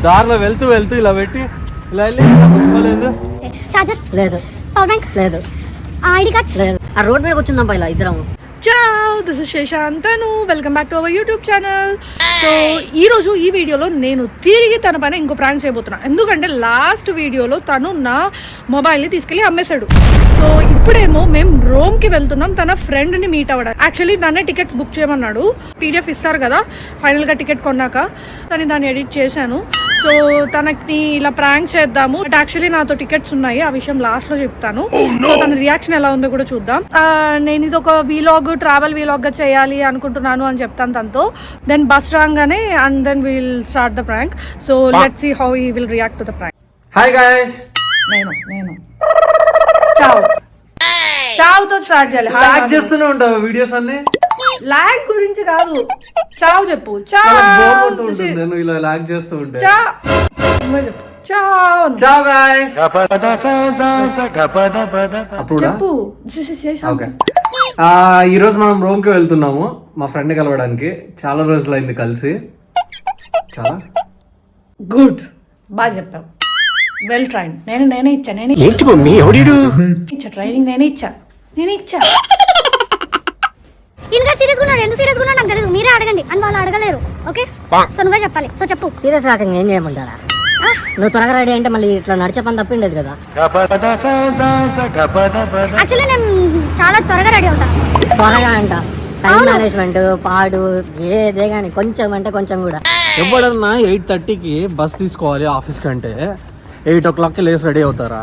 దారిలో వెళ్తూ వెళ్తూ ఇలా పెట్టి ఇలా వెళ్ళి ఇలా కూర్చోలేదు. చార్జర్ లేదు, పవర్ బ్యాంక్ లేదు, ఐడి కార్డ్ లేదు. ఆ రోడ్ మీద కూర్చుందాం ఇలా ఇద్దరం. Ciao, this is Sheshantanu. Welcome back to our YouTube channel. So ఈరోజు ఈ వీడియోలో నేను తిరిగి తన పైన ఇంకో ప్రాంక్ చేయబోతున్నా. ఎందుకంటే లాస్ట్ వీడియోలో తను నా మొబైల్ని తీసుకెళ్ళి అమ్మేశాడు. సో ఇప్పుడేమో మేము రోమ్కి వెళ్తున్నాం తన ఫ్రెండ్ని మీట్ అవ్వడానికి. యాక్చువల్లీ నన్నే టికెట్స్ బుక్ చేయమన్నాడు. పీడిఎఫ్ ఇస్తారు కదా ఫైనల్గా టికెట్ కొన్నాక, తను దాన్ని ఎడిట్ చేశాను. సో తనకి ఇలా ప్రాంక్ చేద్దాము. బట్ యాక్చువల్లీ నాతో టికెట్స్ ఉన్నాయి, ఆ విషయం లాస్ట్లో చెప్తాను. సో తన రియాక్షన్ ఎలా ఉందో కూడా చూద్దాం. నేను ఇది ఒక వీలాగ్, ట్రావెల్ వీలాగ్గా చేయాలి అనుకుంటున్నాను అని చెప్తాను తనతో. దెన్ బస్ రాగానే and then we'll start the prank. So let's see how he will react to the prank. Hi guys, నేను చావుతో స్టార్ట్ చేయాలి. లాగ్ చేస్తూనే ఉంటావు వీడియోస్ అన్ని. లాగ్ గురించి కాదు, చావు చెప్పు. బోర్ కొడుతూ ఉంటుంది నువ్వు ఇలా లాగ్ చేస్తూ ఉంటే. చావు గైస్, అప్పుడు చెప్పు. ఓకే, ఈ రోజు మనం రోమ్ కి వెళ్తున్నాము మా ఫ్రెండ్ కలవడానికి. చాలా రోజులు అయింది కలిసి. చాలా గుడ్, బాగా చెప్పావు. Well train. నేనే ఇచ్చా ట్రైనింగ్, నేనే ఇచ్చా. ఇంకా సీరియస్ గా ఉన్నాడు. ఎందుకు సీరియస్ గా ఉన్నాడు నాకు తెలియదు, మీరే అడగండి అని వాళ్ళు అడగలేరు. ఓకే, సో నువ్వే చెప్పాలి. సో చెప్పు. సీరియస్ కాక ఏం చేయమంటారా? నువ్వు త్వరగా రెడీ అంటే మళ్ళీ ఇట్లా నడిచే పని తప్పిండేది కదా. యాక్చువల్లీ నేను చాలా త్వరగా రెడీ అవుతాను. త్వరగా అంట టైం మేనేజ్మెంట్ పాడు ఏదే కానీ కొంచెం అంటే కొంచెం కూడా. ఎప్పుడన్నా 8:30కి బస్ తీసుకోవాలి ఆఫీస్ కంటే 8 o'clock లేసి రెడీ అవుతారా?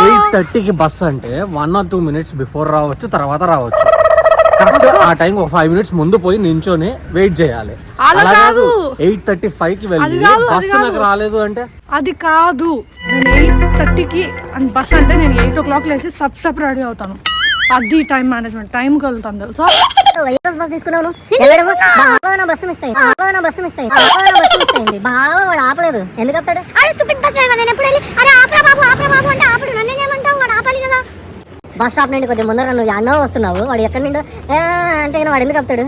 8:30కి బస్ అంటే 1 or 2 minutes బిఫోర్ రావచ్చు, తర్వాత రావచ్చు. కరెక్ట్ ఆ టైం ఒక 5 minutes ముందు పోయి నించొని వెయిట్ చేయాలి. అలా కాదు 8:35కి వెళ్ళి బస్సు నాకు రాలేదు అంటే అది కాదు. నేను 8:30కి బస్ అంటే నేను 8 o'clock లేసి సబ్ రెడీ అవుతాను. అది టైం మేనేజ్మెంట్. టైంకి వెళ్తాను తెలుసా. బస్ తీసుకున్నాను, బస్సు మిస్ అయింది. బాగా వాడు ఆపలేదు. ఎందుకు ఆపుతాడు? బస్ స్టాప్ నుండి కొద్దిగా ముందర నువ్వు అన్నో వస్తున్నావు, వాడు ఎక్కడి నుండి అంటే వాడు ఎందుకు ఆపుతాడు?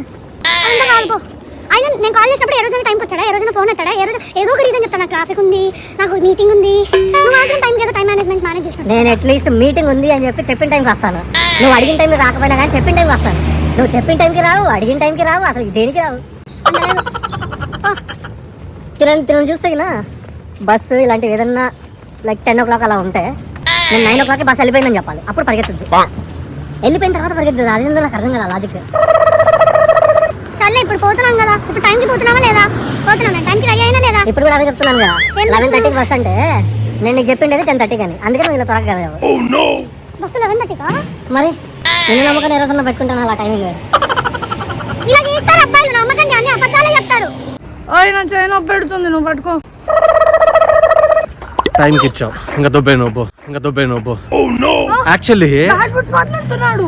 ఆయన నేను కాల్ చేసినప్పుడు ఏ రోజైనా టైంకి వచ్చాడా, ఏ రోజైనా ఫోన్ ఎత్తాడా, ఏదో ఒక రీజన్ చెప్తాను. నాకు ట్రాఫిక్ ఉంది, నాకు మీటింగ్ ఉంది. నువ్వు మాత్రం టైంకి ఏదో టైం మేనేజ్ చేసిన. నేను అట్లీస్ట్ మీటింగ్ ఉంది అని చెప్పి చెప్పిన టైంకి వస్తాను. నువ్వు అడిగిన టైంకి రాకపోయినా కానీ చెప్పిన టైంకి వస్తాను. నువ్వు చెప్పిన టైంకి రావు, అడిగిన టైంకి రావు, అసలు దేనికి రావు. తినని చూస్తే బస్సు ఇలాంటివి ఏదన్నా లైక్ 10 o'clock అలా ఉంటే నేను 9 o'clock బస్సు వెళ్ళిపోయిందని చెప్పాలి. అప్పుడు పరిగెత్తుద్ది. వెళ్ళిపోయిన తర్వాత పరిగెత్తుద్ది. అదేందో నాకు అర్థం కదా లాజిక్. సర్లే, ఇప్పుడు పోతున్నాం కదా, ఇప్పుడు టైంకి పోతున్నావా లేదా? పోతున్నాం, టైంకి రెడీ అయినా లేదా? ఇప్పుడు కూడా అదే చెప్తున్నాను కదా. 11:30కి బస్ అంటే నేను నీకు చెప్పిండేది 10:30 అని. అందుకే నువ్వు ఇలా త్వరగా కదా బస్సు 11:30కా? మరి నేను నమ్మకం ఏ రోజున పెట్టుకుంటాను అలా టైమింగ్. ఇలా చేస్తారు అబ్బాయిలు, నమ్మకండి, అన్ని అబద్ధాలే చెప్తారు. నా చైన్ పెడుతుంది, నువ్వు పట్టుకో. టైంకి ఇచ్చావు, ఇంకా దొబ్బే నవ్వు. యాక్చువల్లీ బ్యాడ్ వర్డ్స్ మాట్లాడుతున్నాడు.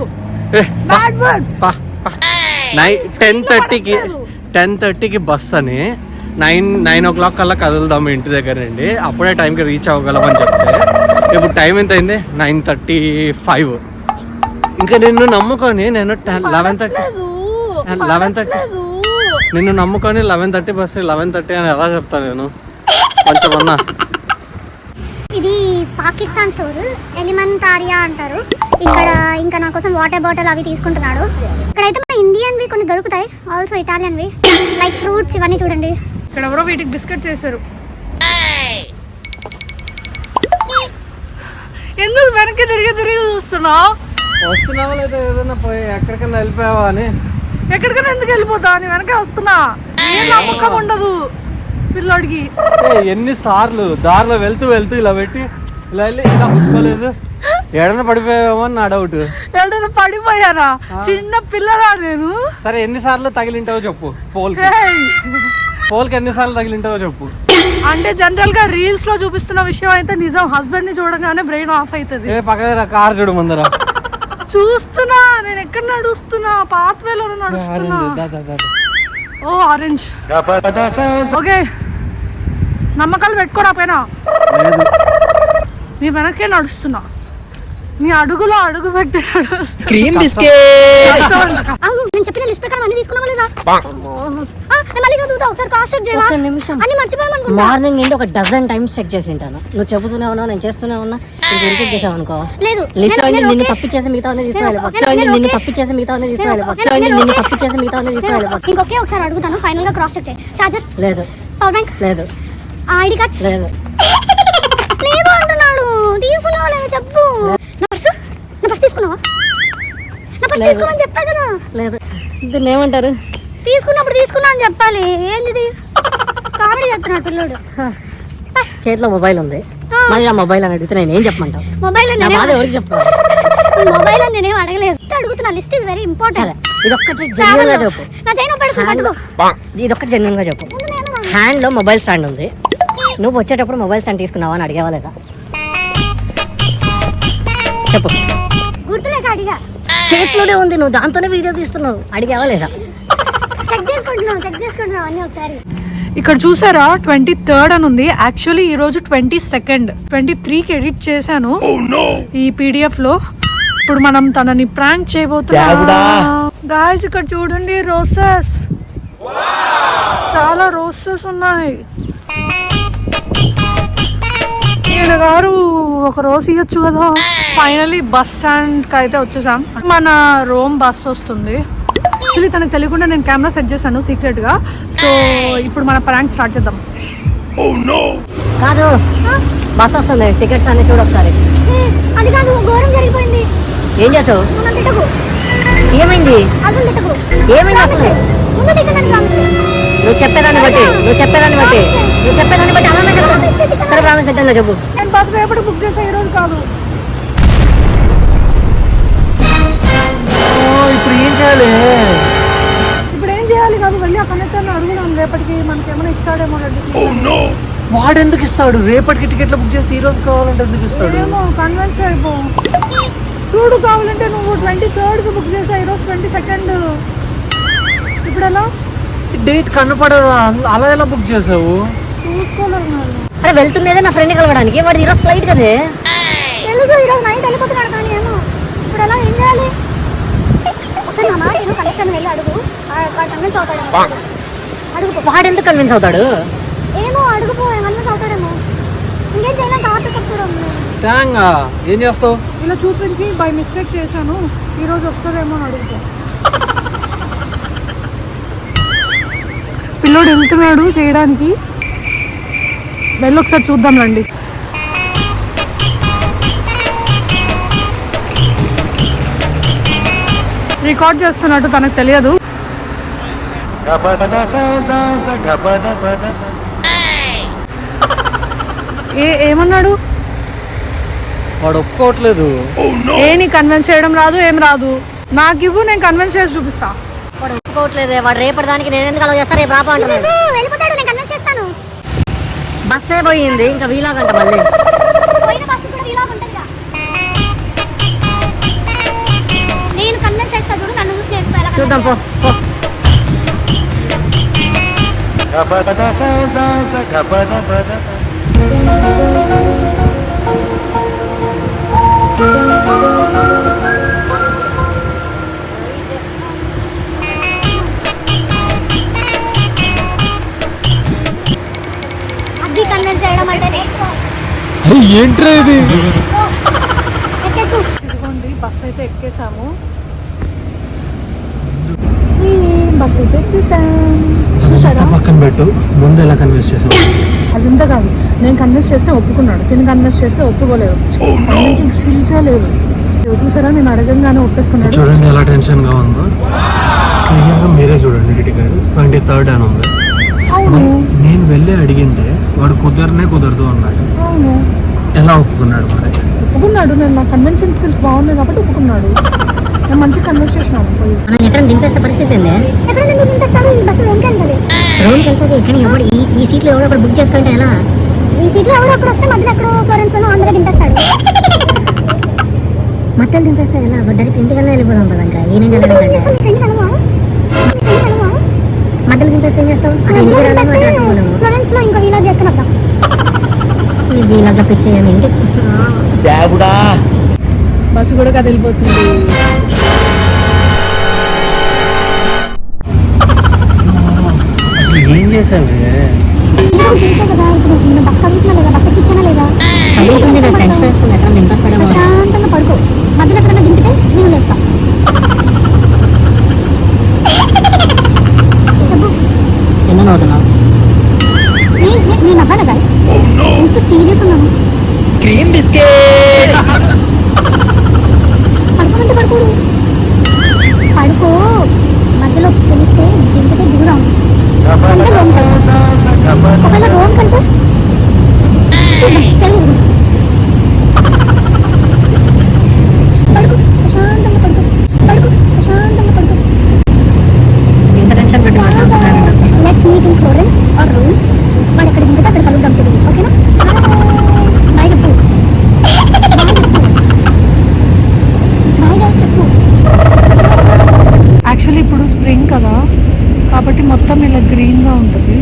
Bad words. 10:30కి బస్ అని 9 o'clock కల్లా కదులుదాము ఇంటి దగ్గర నుండి, అప్పుడే టైంకి రీచ్ అవ్వగలమని చెప్తే ఇప్పుడు టైం ఎంత అయింది? 9:35. ఇంకా నిన్ను నమ్ముకొని నేను 11:30 నిన్ను నమ్ముకొని 11:30 బస్ 11:30 అని ఎలా చెప్తాను నేను? కొంచెం అన్నా. ఇది పాకిస్తాన్ స్టోర్, ఎలిమెంటారియా అంటారు. ఇక్కడ ఇంకా నా కోసం వాటర్ బాటిల్ అవి తీసుకుంటున్నాడు. ఇక్కడైతే మన ఇండియన్వి కొన్ని దొరుకుతాయి, ఆల్సో ఇటాలియన్వి లైక్ ఫ్రూట్స్ ఇవన్నీ. చూడండి ఇక్కడ ఎవరో వీటికి బిస్కెట్ చేశారు. ఎందుకు వెనక్కి తిరిగి చూస్తున్నావు? వస్తున్నావా లేదా? ఏదైనా పోయి ఎక్కడికైనా వెళ్ళిపోయావా అని. ఎక్కడికైనా ఎందుకు వెళ్ళిపోతా? నీ వెనకే వస్తున్నా. నమ్మకం ఉండదు పిల్లోడికి. ఎన్నిసార్లు దారిలో వెళ్తూ వెళ్తూ ఇలా పెట్టి ఇలా వెళ్ళి ఇలా కూర్చోలేదు. ఎడన పడిపోయావేమో అని నా డౌట్. ఎడన పడిపోయారా? చిన్న పిల్లరా నేను. సరే, ఎన్నిసార్లు తగిలింటావో చెప్పు. పోల్కి ఎన్నిసార్లు తగిలింటావో చెప్పు. అంటే జనరల్ గా రీల్స్ లో చూపిస్తున్న విషయం అయితే నిజం. హస్బెండ్ ని చూడగానే బ్రెయిన్ ఆఫ్ అవుతుంది. పక్కన కార్ చూడు ముందర. చూస్తున్నా, నేను ఎక్కడ నడుస్తున్నా? పాత్వేలో నడుస్తున్నా. ఓ ఆరెంజ్. ఓకే, నమ్మకాలు పెట్టుకోరా పైన. నీ వెనకే నడుస్తున్నా, నీ అడుగులో అడుగు పెట్టి నేను చెప్పిన లిస్ట్ ప్రకారం అన్ని తీసుకున్నావా లేదా? నేను మళ్ళీ చదువుతా ఒకసారి క్రాస్ చెక్ చేయవా? ఒక్క నిమిషం. అన్ని మర్చిపోయామనుకుంటా. మార్నింగ్ నుండి ఒక డజన్ టైమ్స్ చెక్ చేసి ఉంటాను. నువ్వు చెబుతూనే ఉన్నావు, నేను చేస్తూనే ఉన్నా. ఇంక రిపీట్ చేసావు అనుకో, లేదు లిస్ట్ లో నేను నిన్ను ఓకే. తప్పించేసి మిగతా నేను నిన్ను ఓకే. తప్పించేసి మిగతా నేను నిన్ను ఓకే. తప్పించేసి మిగతా తీసుకెళ్ళిపో. ఇంకొకే ఒకసారి అడుగుతాను, ఫైనల్ గా క్రాస్ చెక్ చేయి. చార్జర్, లేదు పవర్ బ్యాంక్, లేదు ఐడి కార్డ్స్ లేదు లేదు అంటున్నాడు. తీసుకున్నావా లేదా చెప్పు. నా పర్సు తీసుకున్నావా? నా పర్సు లేదు. తీసుకోమని చెప్పా కదా. లేదు. దీన్ని ఏమంటారు? తీసుకున్నప్పుడు తీసుకున్నా అని చెప్పాలి. ఏంది కామెడీ చెప్తున్నాడు పిల్లోడు. చేతిలో మొబైల్ ఉంది, మళ్ళీ నా మొబైల్ అని అడిగితే నేను ఏం చెప్పమంటావు? మొబైల్ నా బాధ ఎవరికి చెప్పుకోవాలి? మొబైల్ అని నేనేం అడగలేదు, అడుగుతున్నా. లిస్ట్ ఇస్ వెరీ సరే, ఇంపార్టెంట్. ఇదొక్కటి జెన్యున్ గా చెప్పు. నా చైన్ పడుకో. ఇదొక్కటి జెన్యున్ గా చెప్పు. హ్యాండ్ లో మొబైల్ స్టాండ్ ఉంది, నువ్వు వచ్చేటప్పుడు మొబైల్ స్టాండ్ తీసుకున్నావా అని అడిగావా లేదా? చెప్పు. గుర్తులేక అడిగా. చేతిలోనే ఉంది, నువ్వు దాంతోనే వీడియో తీస్తున్నావు, అడిగావా లేదా? చెక్ చేసుకుంటున్నావు అన్నీ ఒకసారి. ఇక్కడ చూసారా 23rd అని ఉంది. యాక్చువల్లీ ఈ రోజు 22nd, 23కి ఎడిట్ చేశాను ఈ పీడిఎఫ్ లో. ఇప్పుడు మనం తనని ప్రాంక్ చేయబోతున్నాం. గాయ్స్ ఇక్కడ చూడండి, రోసెస్, చాలా రోసెస్ ఉన్నాయి. ఈయన గారు ఒక రోజు ఇవ్వచ్చు కదా. ఫైనలీ బస్ స్టాండ్ కి అయితే వచ్చేసాం. మన రోమ్ బస్ వస్తుంది. యాక్చువల్లీ తనకు తెలియకుండా నేను కెమెరా సెట్ చేశాను సీక్రెట్ గా. సో ఇప్పుడు మన ప్రాంక్ స్టార్ట్ చేద్దాం. కాదు, బస్ వస్తుంది, టికెట్స్ అన్ని చూడు ఒకసారి. అది కాదు, ఘోరం జరిగిపోయింది. ఏం చేసావు? ముందు తిట్టకు, ఏమైంది? అసలు తిట్టకు. ఏమైంది అసలు? ముందు తిట్టడానికి రాము. నువ్వు చెప్పేదాన్ని బట్టి అలానే చెప్పు. సరే ప్రామిస్ ఎట్టా చెప్పు. నేను బస్ రేపటి బుక్ చేసా, ఈ రోజు కాదు. ఇప్పుడు ఏం చేయాలి? ఇప్పుడు ఏం చేయాలి కాదు, వెళ్ళి ఆ కనెక్టర్ని అడుగుదాం. రేపటికి మనకి ఏమైనా ఇస్తాడేమో. వాడు ఎందుకు ఇస్తాడు? రేపటికి టికెట్లు బుక్ చేసి ఈ రోజు కావాలంటే ఎందుకు ఇస్తాడు? ఏమో కన్విన్స్ అయిపో. చూడు, కావాలంటే నువ్వు 23rd బుక్ చేసా, ఈరోజు 22nd. ఇప్పుడు ఎలా డేట్ కనపడదా? అలా ఎలా బుక్ చేసావు? చూసుకోలేదు. అరే వెళ్తున్నదే నా ఫ్రెండ్ కలవడానికి, వాడు ఈరోజు ఫ్లైట్ కదే. తెలుసు ఈరోజు నైట్ వెళ్ళిపోతున్నాడు, కానీ ఏమో ఇప్పుడు ఎలా ఏం చేయాలి? ఒకసారి నా మాట నేను కలెక్టర్ని వెళ్ళి అడుగు, కన్విన్స్ అవుతాడు. అడుగుపో. వాడు ఎందుకు కన్విన్స్ అవుతాడు? ఏమో అడుగుపో, కన్విన్స్ అవుతాడేమో. ఇంకేం చేయలేక ఆర్డర్ చెప్తాడు. ట్యాంగా ఏం చేస్తావు? ఇలా చూపించి బై మిస్టేక్ చేశాను, ఈరోజు వస్తుందేమో అని అడుగుతా. పిల్లోడు వెళ్తున్నాడు చేయడానికి, వెళ్ళి ఒకసారి చూద్దాం రండి. రికార్డ్ చేస్తున్నట్టు తనకు తెలియదు. ఏమన్నాడు? వాడు ఒప్పుకోవట్లేదు. నీ కన్విన్స్ చేయడం రాదు, ఏం రాదు. నాకు ఇవ్వు, నేను కన్విన్స్ చేసి చూపిస్తా. వాడు ఒప్పుకోవట్లేదే. వాడు రేపటి దానికి నేను ఎందుకు అలా చేస్తా? రేపు రాపా అంటున్నాడు. వెళ్ళిపోతాడు, నేను కన్విన్స్ చేస్తాను. బస్సే పోయింది, ఇంకా వీలాగంట మళ్ళీ. పోయిన బస్సు కూడా ఇలాగ ఉంటుందిగా. నేను కన్విన్స్ చేస్తా, చూడు నన్ను చూసి నేర్చుకో ఎలా చూద్దాం పో పో. అది కన్విన్స్ చేయడం అంటే నేర్చుకో. ఏంట్రా ఇది? ఎక్కెక్కు. ఇదిగోండి, బస్ అయితే ఎక్కేసాము. బస్ అయితే ఎక్కేసాం. చూసారా? పక్కన పెట్టు, ముందు ఎలా కన్విన్స్ చేసావు? అది ఇంత కాదు, నేను కన్విన్స్ చేస్తే ఒప్పుకున్నాడు, తిని కన్విన్స్ చేస్తే ఒప్పుకోలేదు. కన్విన్సింగ్ స్కిల్సే లేదు. చూసారా, నేను అడగంగానే ఒప్పేసుకున్నాడు. చూడండి ఎలా టెన్షన్ గా ఉందో. క్లియర్గా మీరే చూడండి, టికెట్ 23rd అని ఉంది. అవును నేను వెళ్ళి అడిగింటే వాడు కుదరదు అన్నాడు. అవును ఎలా ఒప్పుకున్నాడు? మరి ఒప్పుకున్నాడు. నేను నా కన్విన్సింగ్ స్కిల్స్ బాగున్నాయి కాబట్టి ఒప్పుకున్నాడు. నేను మంచిగా కన్విన్స్ చేసినాను. మనం ఎక్కడ దింపేస్తే పరిస్థితి ఏంది? ఎక్కడ నేను నింపేస్తాను? ఈ బస్సు రూమ్కి వెళ్తుంది. రూమ్కి వెళ్తుంది, కానీ ఎవడు ఈ సీట్లో ఎవడో ఒకటి బుక్ చేసుకుంటే ఎలా? ఈ సీట్లో ఎవడో అప్పుడు వస్తే మధ్యలో ఎక్కడో ఫ్లోరెన్స్లోనో అందరూ దింపేస్తాడు. మొత్తం దింపేస్తే ఎలా? డైరెక్ట్ ఇంటికల్లా వెళ్ళిపోదాం పదంకా. ఈ నుండి వెళ్ళాలంటే మధ్యలో దింపేస్తే ఏం చేస్తావు? అక్కడ ఇంటికి వెళ్ళాలి. ఫ్లోరెన్స్లో ఇంకా వీలాగ్ చేసుకుని వద్దాం. నీ వీళ్ళగా పిచ్చేయని ఇంటి బస్సు కూడా కదిలిపోతుంది. అసలు చేసావే? చేసా కదా, ఇప్పుడు నేను బస్ కదులుతున్నా లేదా, బస్ ఎక్కించానా లేదా, కదులుతుంది, నాకు టెన్షన్ వేస్తుంది. ఎక్కడ దింపేస్తాడేమో. ప్రశాంతంగా పడుకో. మధ్యలో ఎక్కడన్నా దింపితే నేను లేపుతా. చెప్పు. ఎందుకు అవుతున్నావు? నేను అవ్వాలా గాయస్? ఎంత సీరియస్ ఉన్నాను. క్రీమ్ బిస్కెట్ పడుకోమంటే పడుకోడు. పడుకో. మధ్యలో తెలిస్తే దింపితే దిగుదాం. అంటే రోమ్ కలిపి. ఒకవేళ రోమ్ కలిపి తెలియదు. పడుకో, ప్రశాంతంగా పడుకో. పడుకో, ప్రశాంతంగా పడుకో. ఇంత టెన్షన్ పెట్టి మాట్లాడుతున్నాను. Let's meet in Florence or room. వాడు ఎక్కడ దింపితే అక్కడ కలుద్దాం తిరిగి. ఓకేనా? బాయ్ చెప్పు. బాయ్ గైస్ చెప్పు. యాక్చువల్లీ ఇప్పుడు స్ప్రింగ్ కదా, కాబట్టి మొత్తం ఇలా గ్రీన్గా ఉంటుంది.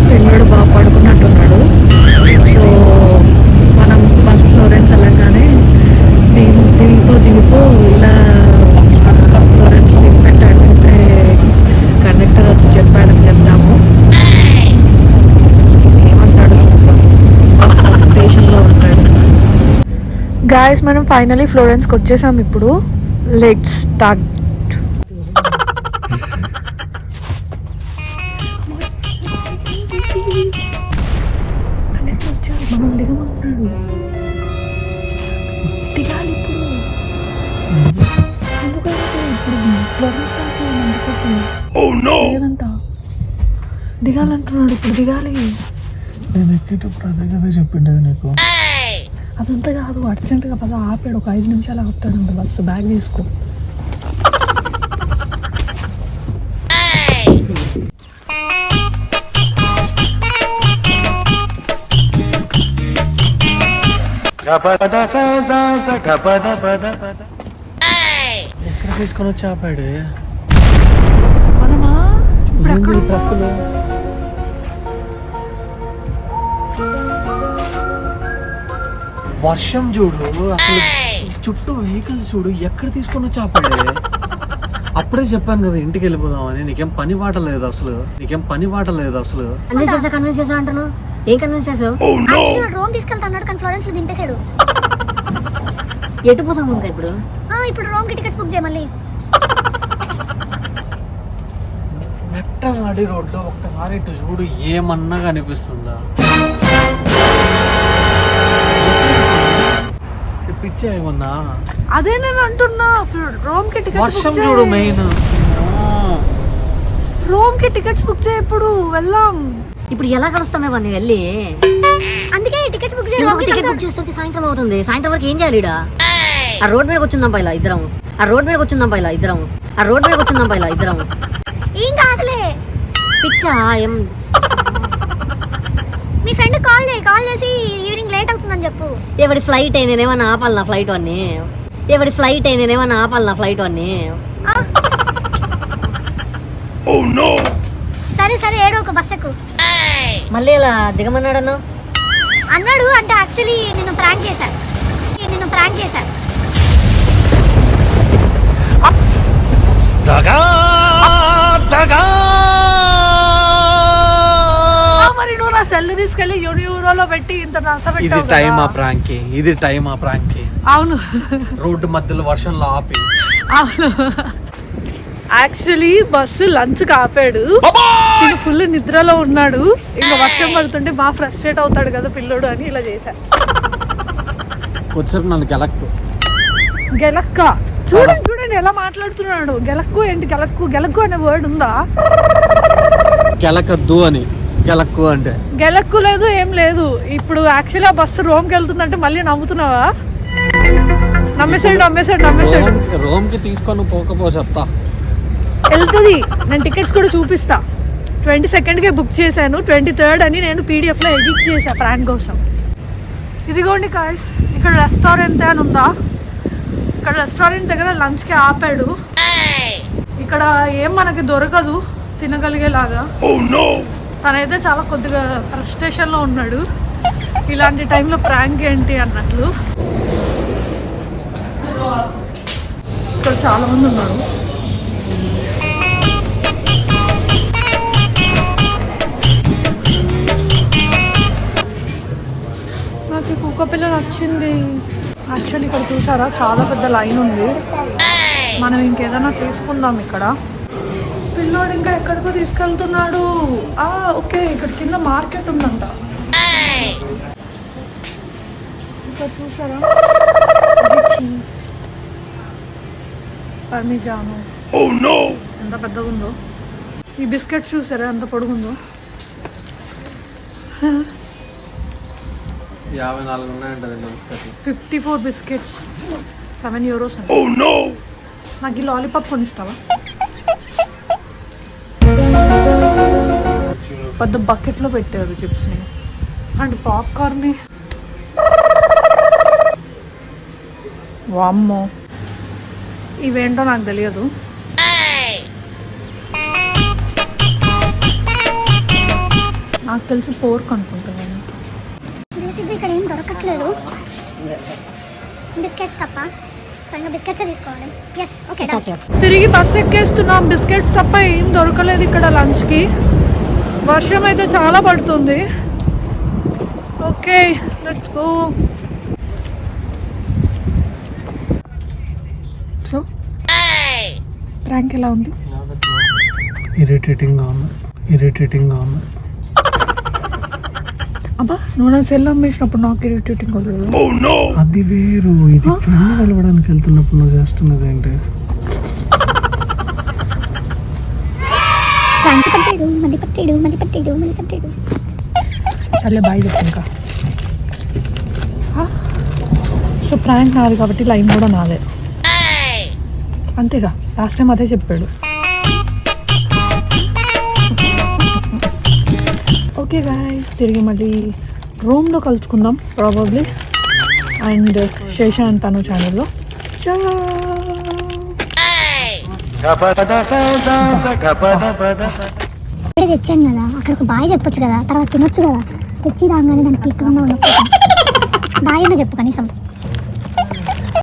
పిల్లడు బాగా పడుకున్నట్టున్నాడు. సో మనం బస్ ఫ్లోరెన్స్ వెళ్ళగానే దిగిపో ఇలా ఫ్లోరెన్స్ పెట్టాడంటే కండక్టర్ వచ్చి చెప్పాడని చెప్తాము. ఏమంటాడు? స్టేషన్లో ఉంటాడు. గాయస్, మనం ఫైనలీ ఫ్లోరెన్స్కి వచ్చేసాం. ఇప్పుడు లెట్స్ స్టార్ట్. మనం దిగమంటున్నాడు. దిగాలి ఇప్పుడు. లేదంట, దిగాలంటున్నాడు. ఇప్పుడు దిగాలి. నేను ఎక్కేటప్పుడు అదే కదా చెప్పిండేది నీకు. అదంతా కాదు, అర్జెంటుగా పద ఆపాడు. ఒక 5 నిమిషాలు ఆపుతాడంట బస్సు. బ్యాగ్ తీసుకో. ఎక్కడ తీసుకొని వచ్చి ఆపాడు? మనమా ఇప్పుడు ఏంది ఎక్కడ ఈ ట్రక్కులు? వర్షం చూడు, అసలు చుట్టూ వెహికల్స్ చూడు, ఎక్కడ తీసుకొని వచ్చి ఆపాడే? అప్పుడే చెప్పాను కదా ఇంటికి వెళ్ళిపోదామని. నీకేం పని పాట లేదు అసలు. కన్విన్స్ చేసా అంటాను. ఏం కన్విన్స్ చేసావు? రోమ్ తీసుకెళ్తా అన్నాడు కానీ ఫ్లోరెన్స్ లో దింపేశాడు. ఎటు పోతాము ఇంకా ఇప్పుడు? ఇప్పుడు రోమ్ కి టికెట్స్ బుక్ చేయ. మళ్ళీ మెట్ట నడి రోడ్లో ఒక్కసారి ఇటు చూడు, ఏమన్నా కనిపిస్తుందా? పిచ్చా ఏమన్నా? అదే నేను అంటున్నా. రోమ్ కి టికెట్స్ వర్షం చూడు మెయిన్. రోమ్ కి టికెట్స్ బుక్ చేయ. ఇప్పుడు వెళ్దాం. ఇప్పుడు ఎలా కలుస్తామే వాడిని వెళ్ళి? అందుకే టికెట్స్ బుక్ చేయ. టికెట్ బుక్ చేస్తే సాయంత్రం అవుతుంది. సాయంత్రం వరకు ఏం చేయాలి? ఆ రోడ్ మీద వచ్చిందాం పైలా ఇద్దరం. ఏం కాదులే. పిచ్చా ఏం? మీ ఫ్రెండ్ కాల్ చేసి ఈవినింగ్ లేట్ అవుతుందని చెప్పు. ఎవడి ఫ్లైట్ నేనేమన్నా ఆపాలి నా ఫ్లైట్ అన్ని. సరే ఏడో ఒక బస్ ఎక్కు. మళ్ళీ ఇలా దిగమన్నాడు అన్నాడు. అంటే యాక్చువల్లీ నిన్ను ప్రాంక్ చేశాను. మరి నువ్వు నా సెల్ తీసుకెళ్లి యూరోలో పెట్టి ఇంత ఇది టైం ఆ ప్రాంక్. అవును, రోడ్డు మధ్యలో వర్షంలో ఆపి. అవును. యాక్చువల్లీ బస్సు లంచ్ ఆపాడు. ఇంకా ఫుల్ నిద్రలో ఉన్నాడు. ఇంకా వర్షం పడుతుంటే బాగా ఫ్రస్ట్రేట్ అవుతాడు కదా పిల్లోడు అని ఇలా చేశా. వచ్చారు నన్ను గెలక్క చూడండి ఎలా మాట్లాడుతున్నాడు. గెలక్కు ఏంటి? గెలక్కు అనే వర్డ్ ఉందా? గెలకద్దు అని. గెలక్కు అంటే గెలక్కు లేదు, ఏం లేదు. ఇప్పుడు యాక్చువల్లీ ఆ బస్సు రోమ్కి వెళ్తుందంటే మళ్ళీ నమ్ముతున్నావా? నమ్మేసాడు. రోమ్ కి తీసుకొని పోకపో చెప్తా. వెళ్తుంది. నేను టికెట్స్ కూడా చూపిస్తా. 22కే బుక్ చేశాను. 23rd అని నేను పీడిఎఫ్లో ఎడిట్ చేశా ప్రాంక్ కోసం. ఇదిగోండి గాయ్స్, ఇక్కడ రెస్టారెంట్ అని ఉందా? ఇక్కడ రెస్టారెంట్ దగ్గర లంచ్కి ఆపాడు. ఇక్కడ ఏం మనకి దొరకదు తినగలిగేలాగా. తనైతే చాలా కొద్దిగా ఫ్రస్ట్రేషన్లో ఉన్నాడు. ఇలాంటి టైంలో ప్రాంక్ ఏంటి అన్నట్లు. ఇక్కడ చాలా మంది ఉన్నారు. నచ్చింది. యాక్చువల్లీ ఇక్కడ చూసారా చాలా పెద్ద లైన్ ఉంది. మనం ఇంకేదైనా తీసుకుందాం. ఇక్కడ పిల్లోడు ఇంకా ఎక్కడికో తీసుకెళ్తున్నాడు. ఓకే, ఇక్కడ కింద మార్కెట్ ఉందంట. ఇక్కడ చూసారా చీజ్ పర్మిజాను ఎంత పెద్దగా ఉందో. ఈ బిస్కెట్స్ చూసారా ఎంత పొడుగుందో. 54 ఉన్నాయంటది బిస్కెట్. 54 బిస్కెట్స్, €7 అండి. నాకు ఈ లాలీపాప్ కొనిస్తావా? పెద్ద బకెట్లో పెట్టారు చిప్స్ని అండ్ పాప్కార్న్ని. వామ్మో, ఇవేంటో నాకు తెలియదు. నాకు తెలిసి పోర్క్ అనుకుంటున్నాను. బేసిక్గా ఇక్కడ ఏం దొరకట్లేదు బిస్కెట్స్ తప్ప. సో ఇంకా బిస్కెట్స్ తీసుకోవాలి. Yes, okay. తిరిగి బస్ ఎక్కేస్తున్నాం. బిస్కెట్స్ తప్ప ఏం దొరకలేదు ఇక్కడ లంచ్కి. వర్షం అయితే చాలా పడుతుంది. Okay, let's go. So prank ఎలా ఉంది? ఇరిటేటింగ్గా ఉంది. అబ్బా, నువ్వు నా సెల్ అమ్మేసినప్పుడు నాకు ఇరిటేటింగ్ లేదు. అది వేరు, ఇది ఫ్రెండ్ కలవడానికి వెళ్తున్నప్పుడు నువ్వు చేస్తున్నది ఏంటి? మళ్ళీ పట్టాడు. సర్లే, బాయ్ చెప్పు ఇంకా. సో ప్రాంక్ నాది కాబట్టి లైన్ కూడా నాదే, అంతేగా. లాస్ట్ టైం అదే చెప్పాడు. ఓకే గాయ్స్, తిరిగి మళ్ళీ రూమ్లో కలుసుకుందాం ప్రాబబ్లీ. అండ్ శేషాంత్ తను ఛానల్లో. ఇప్పుడే తెచ్చాను కదా, అక్కడ ఒక బాయ్ చెప్పొచ్చు కదా, తర్వాత తినొచ్చు కదా. తెచ్చి రాగానే దానికి తీసుకున్నా బాయ్ అని చెప్పు కనీసం.